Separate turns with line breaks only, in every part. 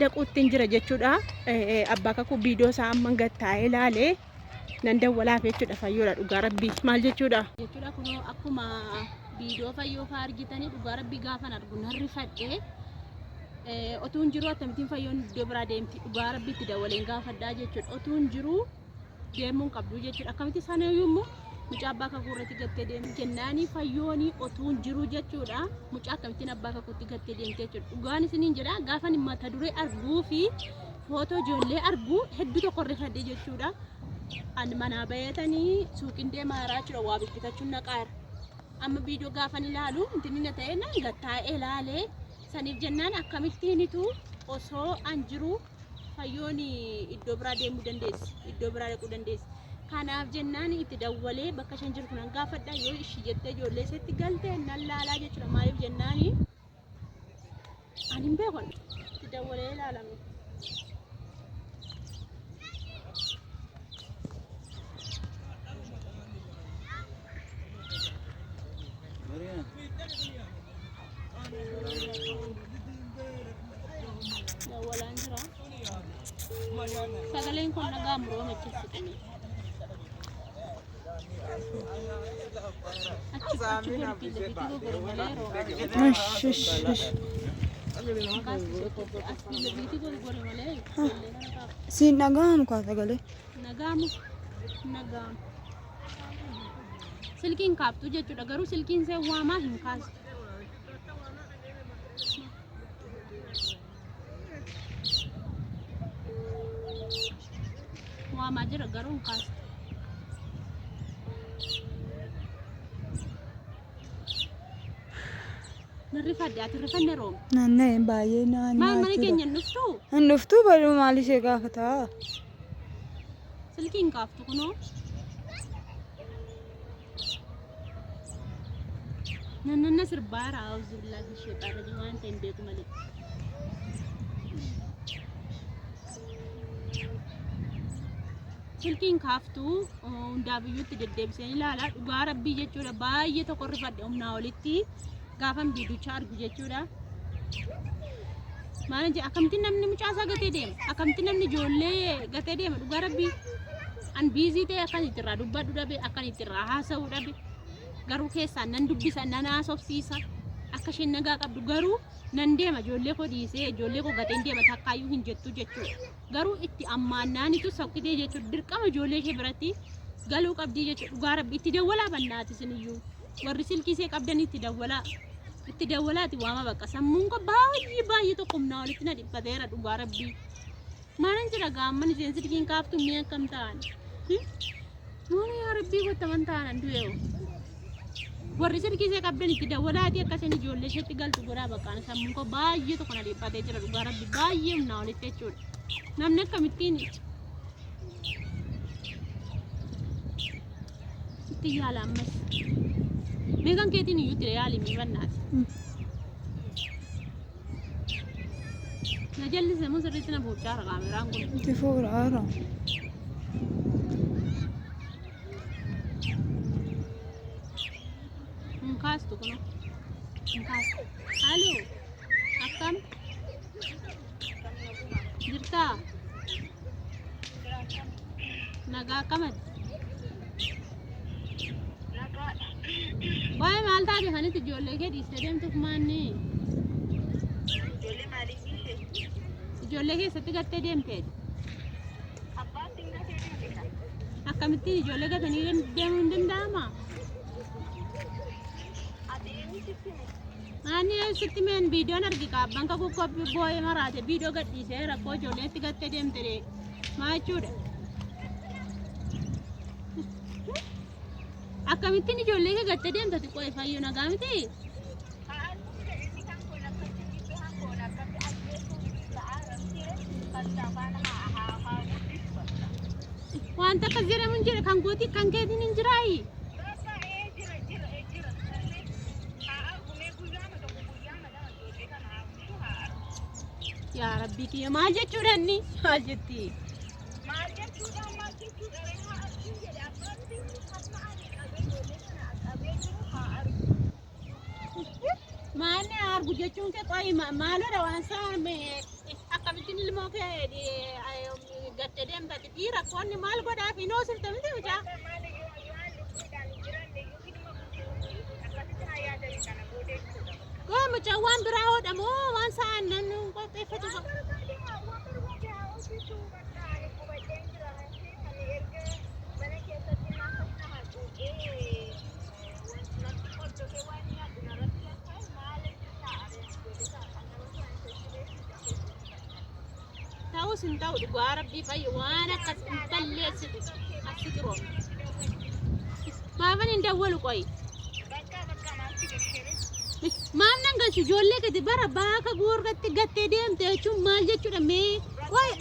daquutti jira jechuudha. Abbaa kakuu viidiyoo isaa amma gattaa'ee ilaalee nan dawwalaaf jechuudha. Fayyoodha dhugaa rabbii maal jechuudha. Jechuudha kun akkuma viidiyoo fayyoo fa'aa argitanii dhugaa rabbii gaafan argu nan rifadhee otuun jiru akkamittiin fayyoon iddoo biraa deemti dhugaa rabbiitti dawwaleen gaafadhaa jechuudha. Otuun jiru deemuun qabdu jechuudha. Akkamitti sana yommuu mucaa abbaa kakuu irratti gattee deemti jennaanii fayyoonii otuun jiru jechuudha. Mucaa akkamittiin abbaa kakuutti gattee deemti jechuudha. Dhugaan isiniin jedha gaafan mata duree arguu fi footoo ijoollee arguu hedduu tokko rifadhee jechuudha. Ani manaa bayatanii suuqiin deemaa jira waa bibbitachuun naqaara. Amma viidiyoo gaafan ilaalu intinni na ta'e nan gattaa'ee ilaalee saniif jennaan akkamittiinitu osoo an jiru fayyoon iddoo biraa deemuu dandeessi iddoo biraa dhaquu dandeessi. Kanaaf jennaan itti dawwalee bakka shan jiru kunan gaafadha yoo ishii jettee ijoollee isatti galte nan laalaa jechuudha. Maaliif jennaani ani hin beekon itti dawwalee ilaalame. Dawalan jira. Sagaleen kun nagaa muroo macheessitanii.
Si nagamu kwa sagalee.
Nagamu. Silkiin kaaptu jechuudha garuu silkiin see waamaa hin kaastu. Waamaa jira garuu hin kaastu. Nirrifadde ati rifanne room.
Naanna'ee baay'ee naanna'aa jira.
Maal mana keenya nuftuu?
Hin dhuftuu baduu maal ishee gaafataa?
Silkiin kaaftu kunoo. Nanna sirbaara auzu billahi shaytaan rajim waan ta'in beeku malee. Silkiin kaaftu hundaabiyyuutti deddeebisanii ilaalaa dhugaa rabbii jechuudha baay'ee tokko rifadhe humnaa olitti gaafan viidiyoo argu jechuudha. Maal jedha akkamittiin namni mucaasaa gatee deema akkamittiin namni ijoollee gatee deema dhugaa rabbii an biizii ta'e akkan ittirraa dubbadhu dhabe akkan ittirraa haasa'uu dhabe garuu keessaan nan dubbisa nan haasofsiisa akka isheen nagaa qabdu garuu nan deema ijoollee koo dhiisee ijoollee koo gateen deema takkaayyuu hin jettu jechuudha. Garuu itti ammaannaanitu sokkitee jechuudha dirqama ijoollee ishee biratti galuu qabdii jechuudha. Dhugaa rabbii itti dawwalaa bannaati isiniyyuu warri silkii ishee qabdan itti dawwalaati waama bakka sammuun koo baay'ee tokko humnaa olitti na dhiphateera dhugaa rabbii. Maalan jira gaamman isheen silkiin kaaftu mi'a akkam ta'an maali yaa rabbii gottaman ta'an du'eewu. Warri silkii ishee qabdan itti dawwalaati akka isheen ijoollee isheetti galtu godhaa baqqaan sammuun koo baay'ee tokko na dhiphatee jira dhugaa rabbii baay'ee humnaa olitti jechuudha. Namni akkamittiin itti yaala ammas meeqan keetiin iyyuu itti yaali miibannaati. Na jallisee moo sirriitti na buuchaara kaameraan kun.
Itti fuudhaara.
Hin kaastu kun hin kaastu. Halloo akkam jirtaa? Nagaa akkamati? Baay'ee maal taate kanitti ijoollee kee dhiistee deemtuuf maanni? Ijoollee keessatti gattee deemteedha. Akkamittiin ijoollee gatanii deemuu hin danda'amaa? Ani sitti meen viidiyoon argika abbaan kakuu koppii boo'ee maraate viidiyoo gadhiisee rakkoo ijoolleetti gattee deemte maa jechuudha. Akkamittiin ijoollee kee gattee deemte xiqqoo fayyoo nagaa miti? Wanta akkas jedhamu hin jire kan gootii kan keetiin hin jiraayi. Yaa rabbii kiyya maal jechuudha inni maal jetti? Maanni argu jechuun kee qoyi maaloodha waan isaa akkamittiin rakkoonni maal godhaa fi noo sirta miti mucaa. Koo mucaa waan biraa hodhamoo waan sa'aan namni qopheeffatu qaba. Tahu sin tahu dhugaa rabbii fayyu waan akkas hin balleessitu asitti rooba. Maafan hin dawwalu qoyi. Maaf nan galchu ijoollee gadi bara baaka goorratti gattee deemte jechuun maal jechuudha mee qoyi.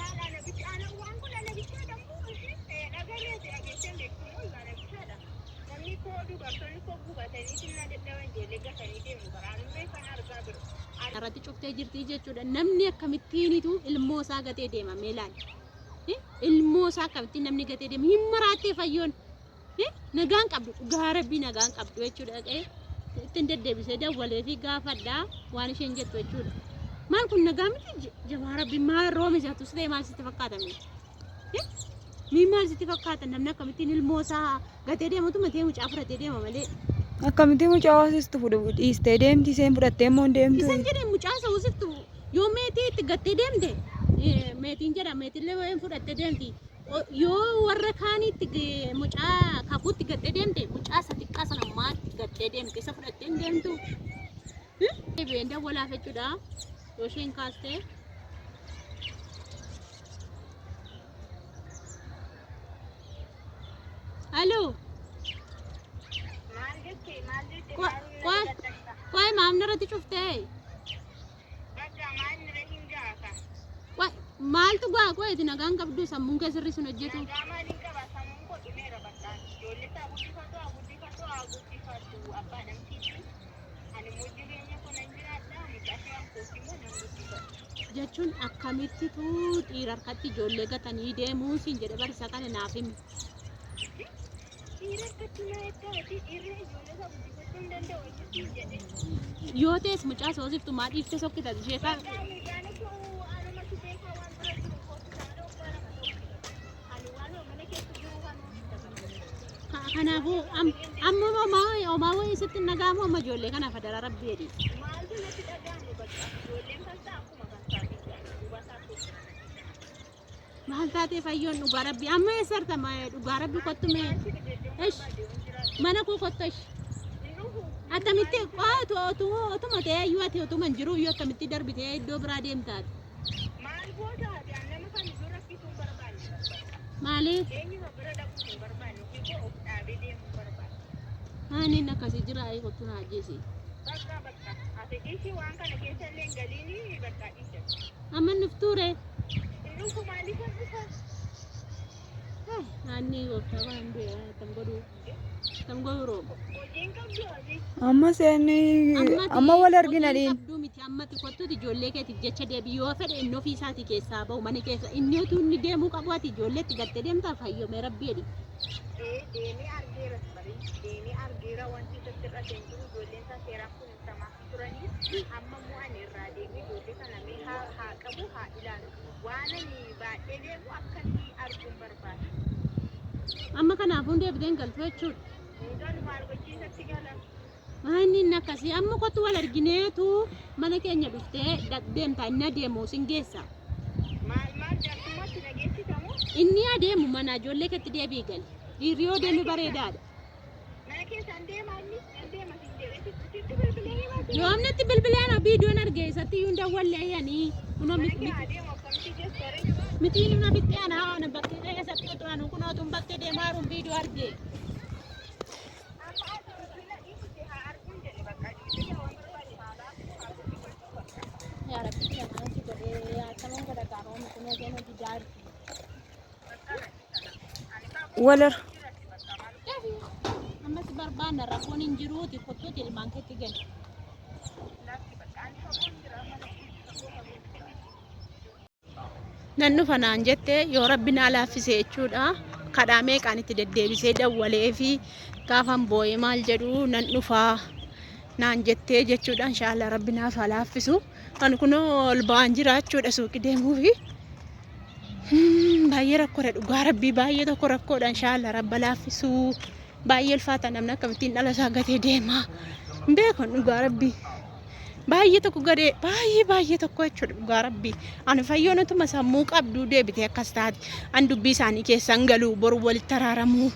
Irratti cuftee jirti jechuudha. Namni akkamittiinitu ilmoo isaa gatee deema mee ilaali. Ilmoo isaa akkamittiin namni gatee deema hin maraattee fayyoon. Nagaan qabdu dhugaa rabbii nagaan qabdu jechuudha. Ittiin deddeebisee dawwalee fi gaafadhaa waan isheen jettu jechuudha. Maal kun nagaa miti jabaa rabbii maal roome isaatu sitee maal sitti fakkaatame? Maal sitti fakkaata namni akkamittiin ilmoo isaa gatee deematu matee mucaa fudhatee deema malee.
Akkamitti mucaa hoosistu dhiistee deemti isheen fudhattee immoo hin deemtu.
Isin jedhee mucaa isa hoosistu yoo meetii itti gattee deemte meetiin jedha meetiillee waan fudhattee deemti. Yoo warra kaaniitti mucaa kakuutti gattee deemte mucaa isa xiqqaa sana maatti gattee deemte isa fudhattee hin deemtu. Beenda walaaf jechuudha yoo isheen kaastee. Halloo. Koi maamna irratti cuftee. Maaltu gaa qo'eeti nagaan qabdu sammuun keessarri sun hojjetu. Jechuun akkamittitu dhiira harkatti ijoollee gatanii deemuu siin jedhe barisa kana naaf himi. Yoo ta'es mucaa soosiftu maa dhiiftee sokkita ishee fa'a. Kanaafuu amma homaa wayii sitti nagaamu amma ijoollee kanaaf adara rabbii jedhi. Maal taatee fayyoon dhugaa rabbii amma eessarta dhugaa rabbii kottume mana koo kottosh attamitti otuma ta'ee iyyuu ati otuma hin jiru iyyuu attamitti darbitee iddoo biraa deemtaati. Maaliif? Ani akkasii jira kottu na ajjeese. Amma nuftuure. Ani gooftaa waan du'e tam godhu
amma seeni amma wal argina dhiin.
Ammati kottuuti ijoollee keetiif jecha deebii yoo fedhe inni ofii isaatii keessaa bahu mana keessa inni utuu inni deemuu qabu ati ijoolleetti gattee deemtaa fayyomee rabbii jedhi. Deemee argeera wanti isatti irratti hin jiru ijoolleen isaa seeraan kun samaaf turanii amma mu'an irraa deemee ijoollee kana mee haa qabu haa ilaalu waan ani baay'ee beeku akkatti arguun barbaada. Amma kanaafuu deebiteen galtu jechuudha. Maal gochiisatti galan. Inni akkasii amma kottu wal argineetu mana keenya dhuftee deemtaa inni adeemu sin geessa. Maal jaaltummaatti na geessitamu? Inni adeemu mana ijoollee keetti deebii gali. Dhiirri yoo deemu bareedaadha. Yoo amnatti bilbilaan viidiyoon arge isatti iyyuu dawwallee yaanii kunoo mitiin na bittee ana bakkee keessatti uturan kunoo tun bakkee deemaa jiruun viidiyoo arge. Yaa rabbi kanatti godhee yaatamuun godha qaroon kunoo deema didaari.
Walar.
Ammas barbaanna rakkoon hin jiruuti kottuuti ilmaan keetti gala. Nan dhufa naan jette yoo rabbi naa laaffise jechuudha. Kadhaa meeqaan itti deddeebisee dawwalee fi gaafan boo'ee maal jedhu nan dhufaa naan jettee jechuudha. Inshaallah rabbi naaf haa laaffisu. Kan kunoo ol ba'aan jira jechuudha suuqii deemuu fi baay'ee rakkoodha dhugaa rabbii baay'ee tokko rakkoodha inshaalla rabba laaffisuu baay'ee ulfaata namni akkamittiin dhala isaa gatee deema beekon dhugaa rabbii baay'ee tokko gadee baay'ee tokko jechuudha dhugaa rabbii ani fayyoonatuma sammuu qabduu deebitee akkas taate an dubbii isaanii keessan galuu boru walitti araaramuu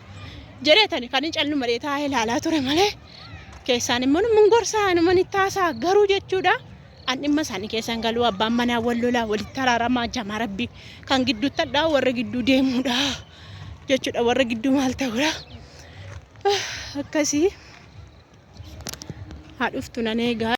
jedheetani kan callu malee taa'ee ilaalaa ture malee keessaan immoo mun gorsaa numan itti haasaa garuu jechuudha an dhimma isaanii keessan galuu abbaan manaa wal lolaa walitti araaramaa jama rabbii kan gidduutti addaa warra gidduu deemuudha jechuudha warra gidduu maal ta'uudha akkasii haa dhuftu nan eegaa